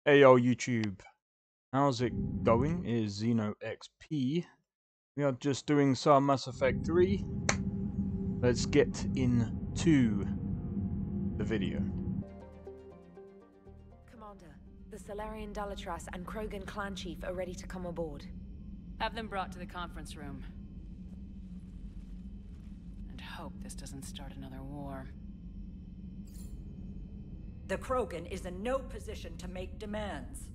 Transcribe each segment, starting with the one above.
Hey yo YouTube, how's it going? It is Xeno XP. We are just doing some Mass Effect 3. Let's get into the video. Commander, the Salarian Dalatras and Krogan clan chief are ready to come aboard. Have them brought to the conference room. And hope this doesn't start another war. The Krogan is in no position to make demands.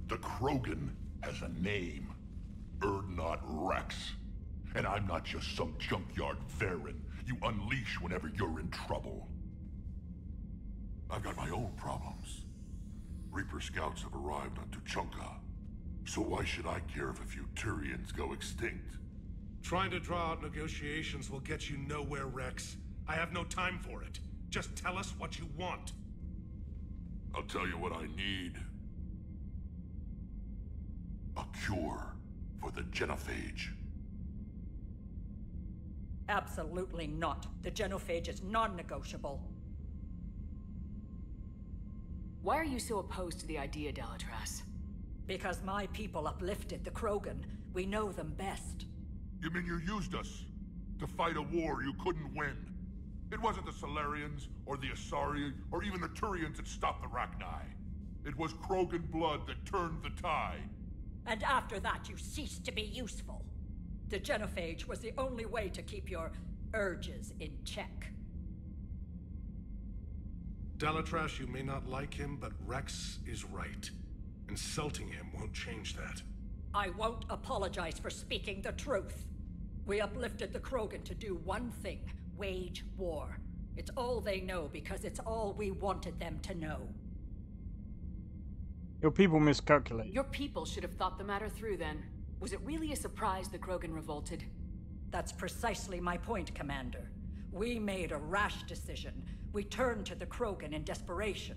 The Krogan has a name. Urdnot Rex. And I'm not just some junkyard Varen you unleash whenever you're in trouble. I've got my own problems. Reaper scouts have arrived on Tuchanka. So why should I care if a few Turians go extinct? Trying to draw out negotiations will get you nowhere, Rex. I have no time for it. Just tell us what you want. I'll tell you what I need. A cure for the genophage. Absolutely not. The genophage is non-negotiable. Why are you so opposed to the idea, Dalatras? Because my people uplifted the Krogan. We know them best. You mean you used us to fight a war you couldn't win? It wasn't the Salarians, or the Asari, or even the Turians that stopped the Rachni. It was Krogan blood that turned the tide. And after that, you ceased to be useful. The genophage was the only way to keep your urges in check. Dalatras, you may not like him, but Rex is right. Insulting him won't change that. I won't apologize for speaking the truth. We uplifted the Krogan to do one thing. Wage war. It's all they know because it's all we wanted them to know. Your people miscalculate. Your people should have thought the matter through then. Was it really a surprise the Krogan revolted? That's precisely my point, Commander. We made a rash decision. We turned to the Krogan in desperation.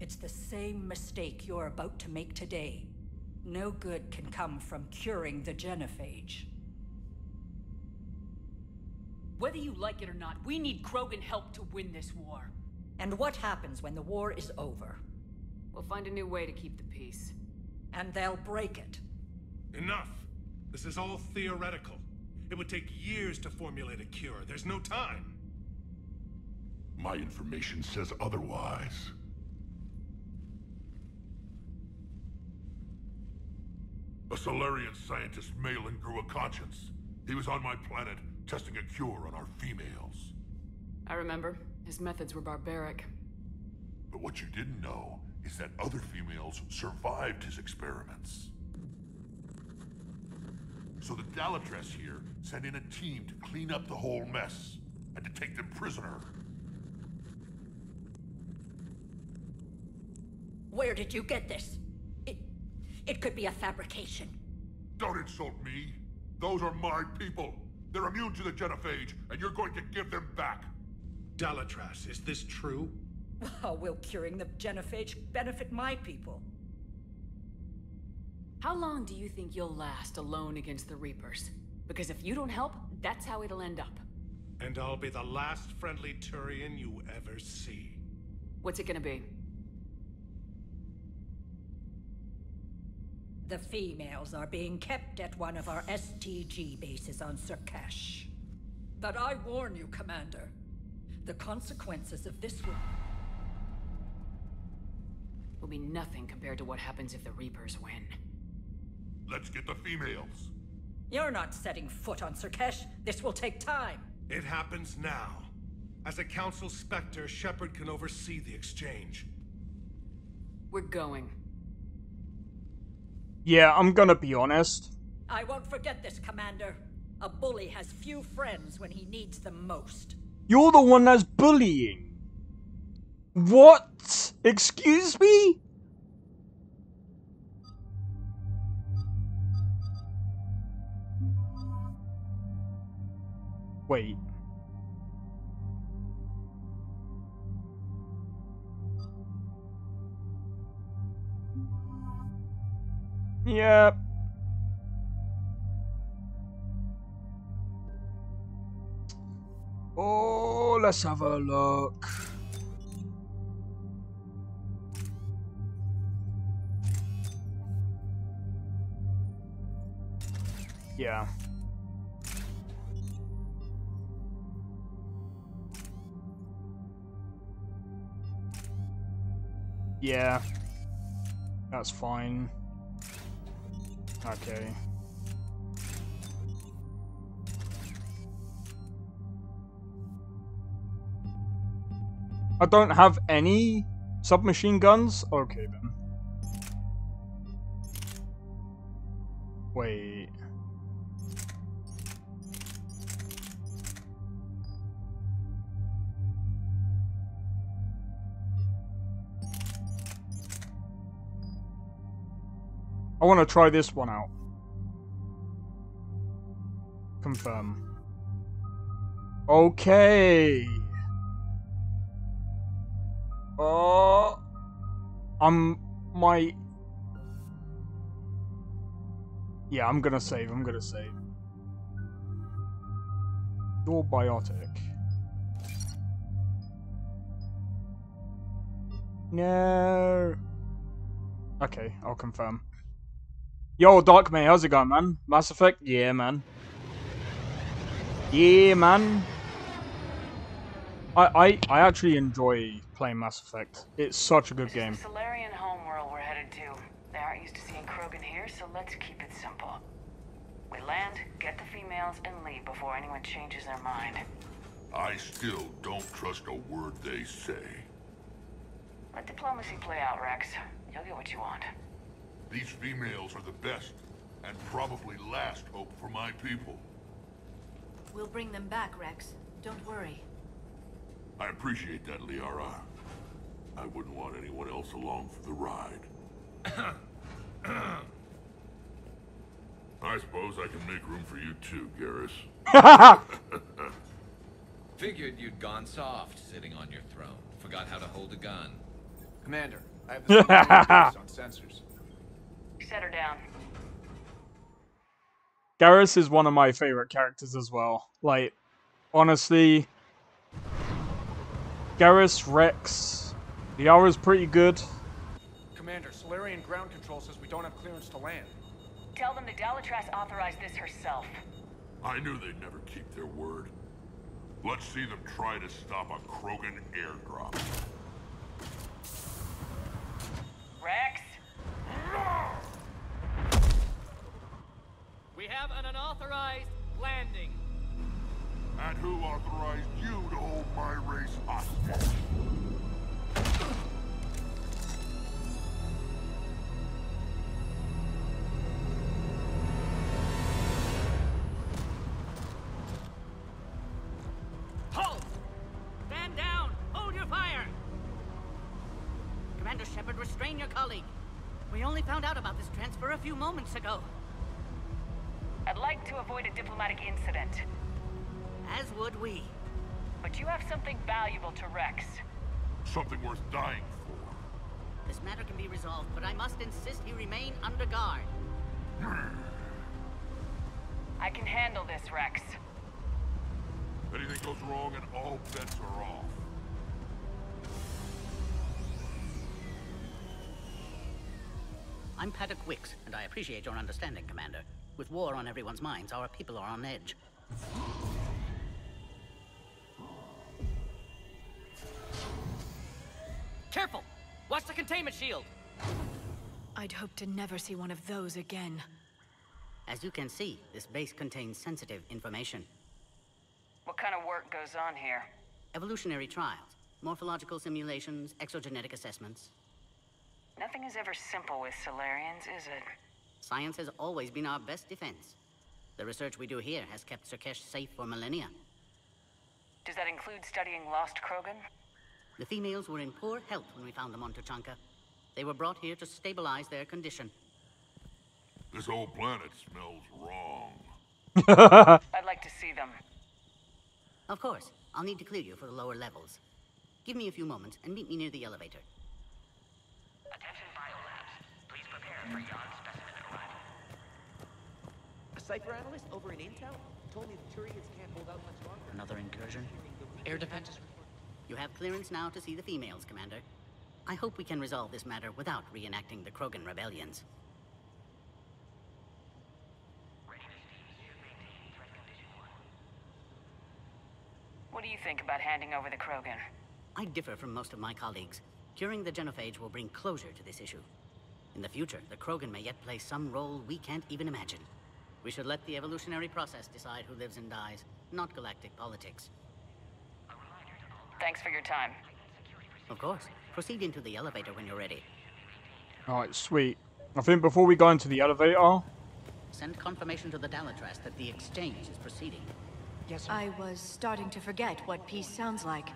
It's the same mistake you're about to make today. No good can come from curing the genophage. Whether you like it or not, we need Krogan help to win this war. And what happens when the war is over? We'll find a new way to keep the peace. And they'll break it. Enough! This is all theoretical. It would take years to formulate a cure. There's no time. My information says otherwise. A Salarian scientist, Malin, grew a conscience. He was on my planet, testing a cure on our females. I remember. His methods were barbaric. But what you didn't know is that other females survived his experiments. So the Dalatras here sent in a team to clean up the whole mess, and to take them prisoner. Where did you get this? It could be a fabrication. Don't insult me. Those are my people. They're immune to the genophage, and you're going to give them back. Dalatras, is this true? How will curing the genophage benefit my people? How long do you think you'll last alone against the Reapers? Because if you don't help, that's how it'll end up. And I'll be the last friendly Turian you ever see. What's it gonna be? The females are being kept at one of our STG bases on Surkash. But I warn you, Commander. The consequences of this Will be nothing compared to what happens if the Reapers win. Let's get the females. You're not setting foot on Surkash. This will take time. It happens now. As a Council Spectre, Shepard can oversee the exchange. We're going. Yeah, I'm gonna be honest. I won't forget this, Commander. A bully has few friends when he needs them most. You're the one that's bullying. What? Excuse me? Wait. Yep. Oh, let's have a look. Yeah. Yeah. That's fine. Okay. I don't have any submachine guns? Okay then. Wait. I want to try this one out. Confirm. Okay. Yeah, I'm gonna save. You're biotic. No. Okay, I'll confirm. Yo, Dark May, how's it going, man? Mass Effect? Yeah, man. Yeah, man. I actually enjoy playing Mass Effect. It's such a good game. This is the Solarian homeworld we're headed to. They aren't used to seeing Krogan here, so let's keep it simple. We land, get the females, and leave before anyone changes their mind. I still don't trust a word they say. Let diplomacy play out, Rex. You'll get what you want. These females are the best, and probably last hope for my people. We'll bring them back, Rex. Don't worry. I appreciate that, Liara. I wouldn't want anyone else along for the ride. I suppose I can make room for you too, Garrus. Figured you'd gone soft sitting on your throne. Forgot how to hold a gun. Commander, I have the on sensors. Set her down. Garrus is one of my favorite characters as well. Like, honestly, Garrus, Rex, Liara's pretty good. Commander, Solarian ground control says we don't have clearance to land. Tell them the Dalitras authorized this herself. I knew they'd never keep their word. Let's see them try to stop a Krogan airdrop. Rex? We have an unauthorized landing. And who authorized you to hold my race hostage? Halt! Stand down! Hold your fire! Commander Shepard, restrain your colleague. We only found out about this transfer a few moments ago. I'd like to avoid a diplomatic incident. As would we. But you have something valuable to Rex. Something worth dying for. This matter can be resolved, but I must insist he remain under guard. I can handle this, Rex. Anything goes wrong and all bets are off. I'm Paddock Wicks, and I appreciate your understanding, Commander. With war on everyone's minds, our people are on edge. Careful! Watch the containment shield! I'd hope to never see one of those again. As you can see, this base contains sensitive information. What kind of work goes on here? Evolutionary trials, morphological simulations, exogenetic assessments. Nothing is ever simple with Solarians, is it? Science has always been our best defense. The research we do here has kept Surkesh safe for millennia. Does that include studying lost Krogan? The females were in poor health when we found them on Tuchanka. They were brought here to stabilize their condition. This whole planet smells wrong. I'd like to see them. Of course. I'll need to clear you for the lower levels. Give me a few moments and meet me near the elevator. Attention biolabs. Please prepare for yon specimen arrival. A Cypher analyst over in Intel told me the Turians can't hold out much longer. Another incursion? Air defenses. You have clearance now to see the females, Commander. I hope we can resolve this matter without reenacting the Krogan rebellions. What do you think about handing over the Krogan? I differ from most of my colleagues. Curing the genophage will bring closure to this issue. In the future, the Krogan may yet play some role we can't even imagine. We should let the evolutionary process decide who lives and dies, not galactic politics. Thanks for your time. Of course. Proceed into the elevator when you're ready. Alright, sweet. I think before we go into the elevator... Send confirmation to the Dalatras that the exchange is proceeding. Yes, sir. I was starting to forget what peace sounds like.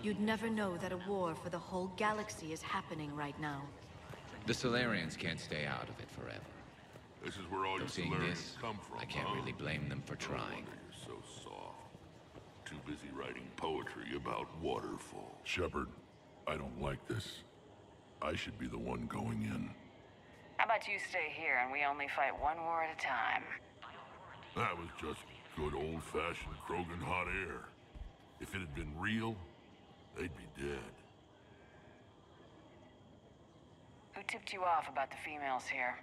You'd never know that a war for the whole galaxy is happening right now. The Solarians can't stay out of it forever. This is where all your Solarians come from, I can't really blame them for trying. You're so soft. Too busy writing poetry about waterfall. Shepard, I don't like this. I should be the one going in. How about you stay here and we only fight one war at a time? That was just good old-fashioned Krogan hot air. If it had been real, they'd be dead. Who tipped you off about the females here?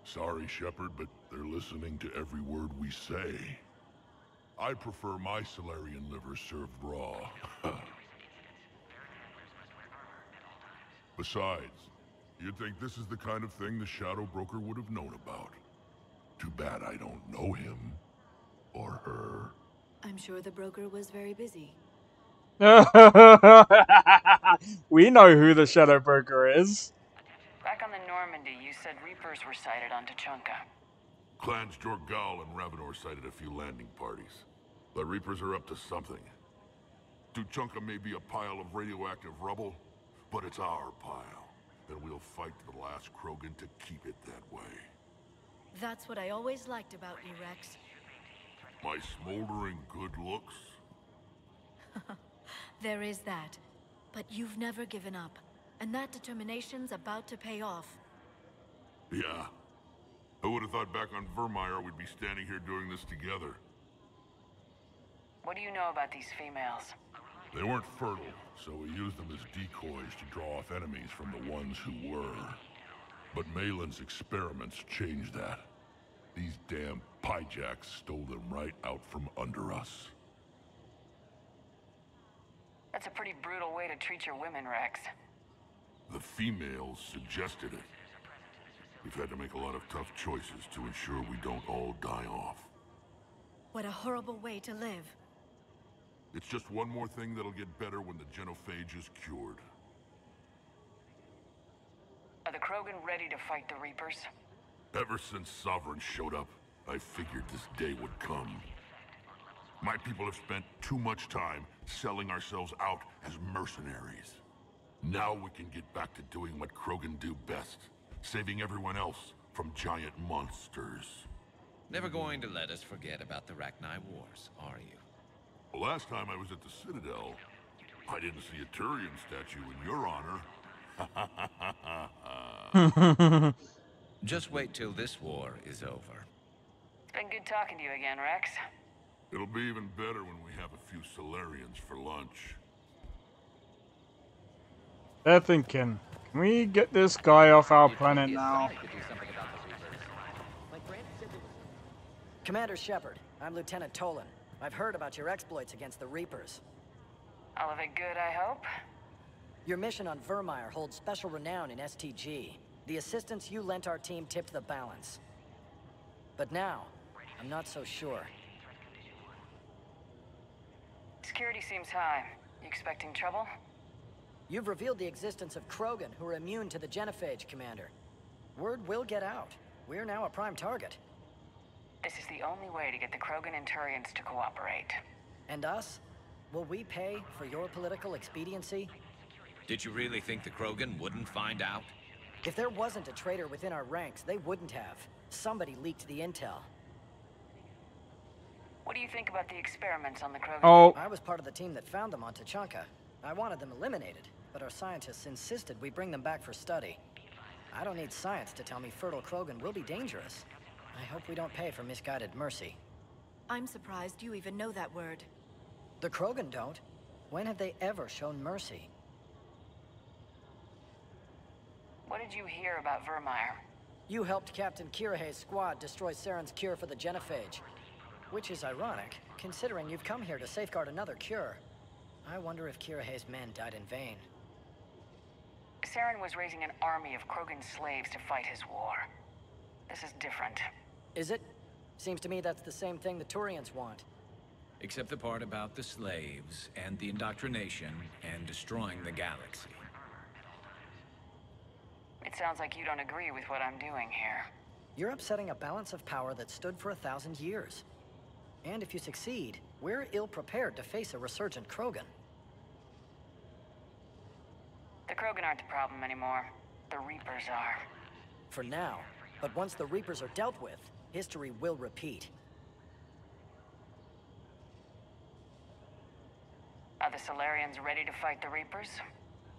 Sorry, Shepard, but they're listening to every word we say. I prefer my Solarian liver served raw. Besides, you'd think this is the kind of thing the Shadow Broker would have known about. Too bad I don't know him. Or her. I'm sure the broker was very busy. We know who the Shadow Broker is. Back on the Normandy, you said Reapers were sighted on Tuchanka. Clans Jorgal and Ravenor sighted a few landing parties. The Reapers are up to something. Tuchanka may be a pile of radioactive rubble, but it's our pile. And we'll fight to the last Krogan to keep it that way. That's what I always liked about you, Rex. My smoldering good looks? There is that. But you've never given up. And that determination's about to pay off. Yeah. I would have thought back on Vermeer we'd be standing here doing this together. What do you know about these females? They weren't fertile, so we used them as decoys to draw off enemies from the ones who were. But Malin's experiments changed that. These damn Pyjaks stole them right out from under us. That's a pretty brutal way to treat your women, Rex. The females suggested it. We've had to make a lot of tough choices to ensure we don't all die off. What a horrible way to live. It's just one more thing that'll get better when the genophage is cured. Are the Krogan ready to fight the Reapers? Ever since Sovereign showed up, I figured this day would come. My people have spent too much time selling ourselves out as mercenaries. Now we can get back to doing what Krogan do best, saving everyone else from giant monsters. Never going to let us forget about the Rachni Wars, are you? Well, last time I was at the Citadel, I didn't see a Turian statue in your honor. Just wait till this war is over. It's been good talking to you again, Rex. It'll be even better when we have a few Solarians for lunch. They're thinking, can we get this guy off our planet now? Commander Shepard, I'm Lieutenant Tolan. I've heard about your exploits against the Reapers. All of it good, I hope? Your mission on Vermeer holds special renown in STG. The assistance you lent our team tipped the balance. But now, I'm not so sure. Security seems high. You expecting trouble? You've revealed the existence of Krogan who are immune to the genophage, Commander. Word will get out. We're now a prime target. This is the only way to get the Krogan and Turians to cooperate. And us? Will we pay for your political expediency? Did you really think the Krogan wouldn't find out? If there wasn't a traitor within our ranks, they wouldn't have. Somebody leaked the intel. What do you think about the experiments on the Krogan? Oh. I was part of the team that found them on Tuchanka. I wanted them eliminated, but our scientists insisted we bring them back for study. I don't need science to tell me fertile Krogan will be dangerous. I hope we don't pay for misguided mercy. I'm surprised you even know that word. The Krogan don't. When have they ever shown mercy? What did you hear about Vermeer? You helped Captain Kirahe's squad destroy Saren's cure for the genophage. Which is ironic, considering you've come here to safeguard another cure. I wonder if Kirihei's men died in vain. Saren was raising an army of Krogan slaves to fight his war. This is different. Is it? Seems to me that's the same thing the Turians want. Except the part about the slaves, and the indoctrination, and destroying the galaxy. It sounds like you don't agree with what I'm doing here. You're upsetting a balance of power that stood for 1,000 years. And if you succeed, we're ill-prepared to face a resurgent Krogan. The Krogan aren't the problem anymore. The Reapers are. For now. But once the Reapers are dealt with, history will repeat. Are the Salarians ready to fight the Reapers?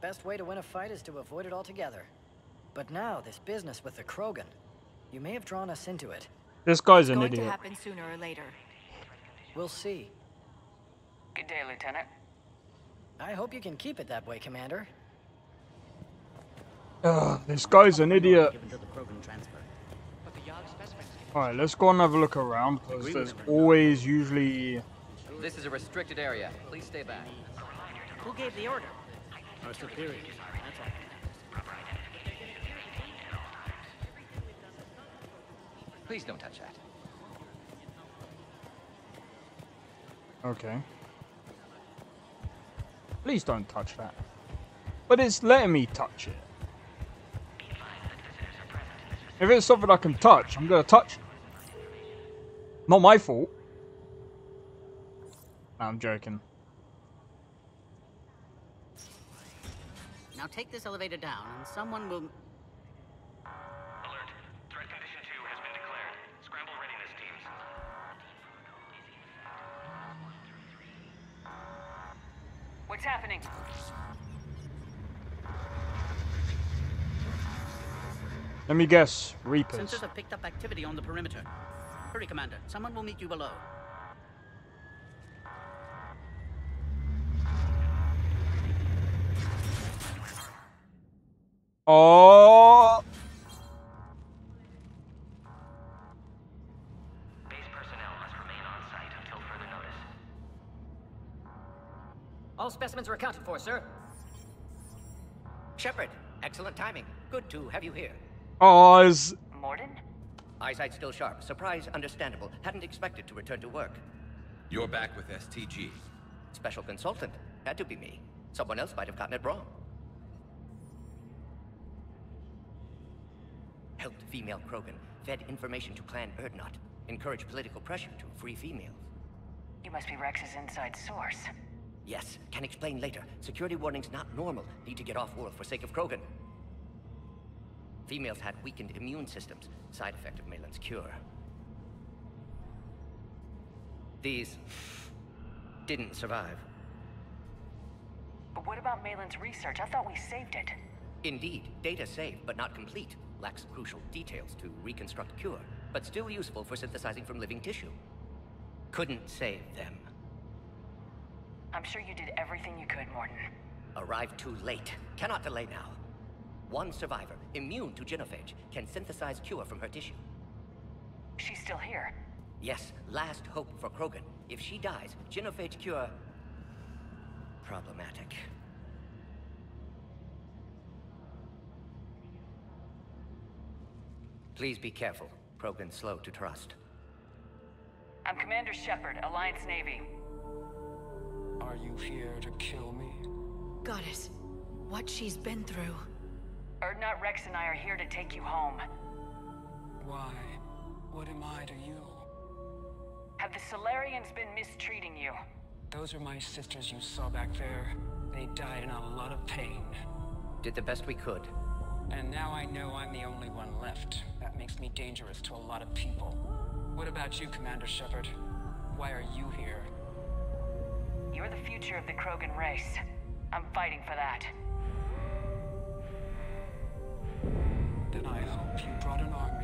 Best way to win a fight is to avoid it altogether. But now, this business with the Krogan. You may have drawn us into it. This guy's an It's going idiot. to happen sooner or later. We'll see. Good day, Lieutenant. I hope you can keep it that way, Commander. This guy's an idiot. Given to the Krogan transfer. But the Yogg specimens... Alright, let's go and have a look around, because there's always usually... This is a restricted area. Please stay back. Who gave the order? Our superiors. That's all. Please don't touch that. Okay. Please don't touch that. But it's letting me touch it. If it's something I can touch, I'm gonna touch it. Not my fault. No, I'm joking. Now take this elevator down, and someone will... Alert. Threat condition 2 has been declared. Scramble readiness teams. What's happening? Let me guess. Reapers. Sensors have picked up activity on the perimeter. Hurry, Commander. Someone will meet you below. Oh! Base personnel must remain on site until further notice. All specimens are accounted for, sir. Shepard, excellent timing. Good to have you here. Oz. Mordin? Eyesight still sharp. Surprise understandable. Hadn't expected to return to work. You're back with STG. Special consultant. Had to be me. Someone else might have gotten it wrong. Helped female Krogan. Fed information to Clan Urdnot. Encouraged political pressure to free females. You must be Rex's inside source. Yes, can explain later. Security warnings not normal. Need to get off world for sake of Krogan. Females had weakened immune systems. Side effect of Malin's cure. These didn't survive. But what about Malin's research? I thought we saved it. Indeed, data saved, but not complete. Lacks crucial details to reconstruct cure, but still useful for synthesizing from living tissue. Couldn't save them. I'm sure you did everything you could, Mordin. Arrived too late. Cannot delay now. One survivor, immune to genophage, can synthesize cure from her tissue. She's still here. Yes, last hope for Krogan. If she dies, genophage cure... problematic. Please be careful. Krogan slow to trust. I'm Commander Shepard, Alliance Navy. Are you here to kill me? Goddess, what she's been through. Urdnot, Rex, and I are here to take you home. Why? What am I to you? Have the Salarians been mistreating you? Those are my sisters you saw back there. They died in a lot of pain. Did the best we could. And now I know I'm the only one left. That makes me dangerous to a lot of people. What about you, Commander Shepard? Why are you here? You're the future of the Krogan race. I'm fighting for that. Then I hope you brought an army.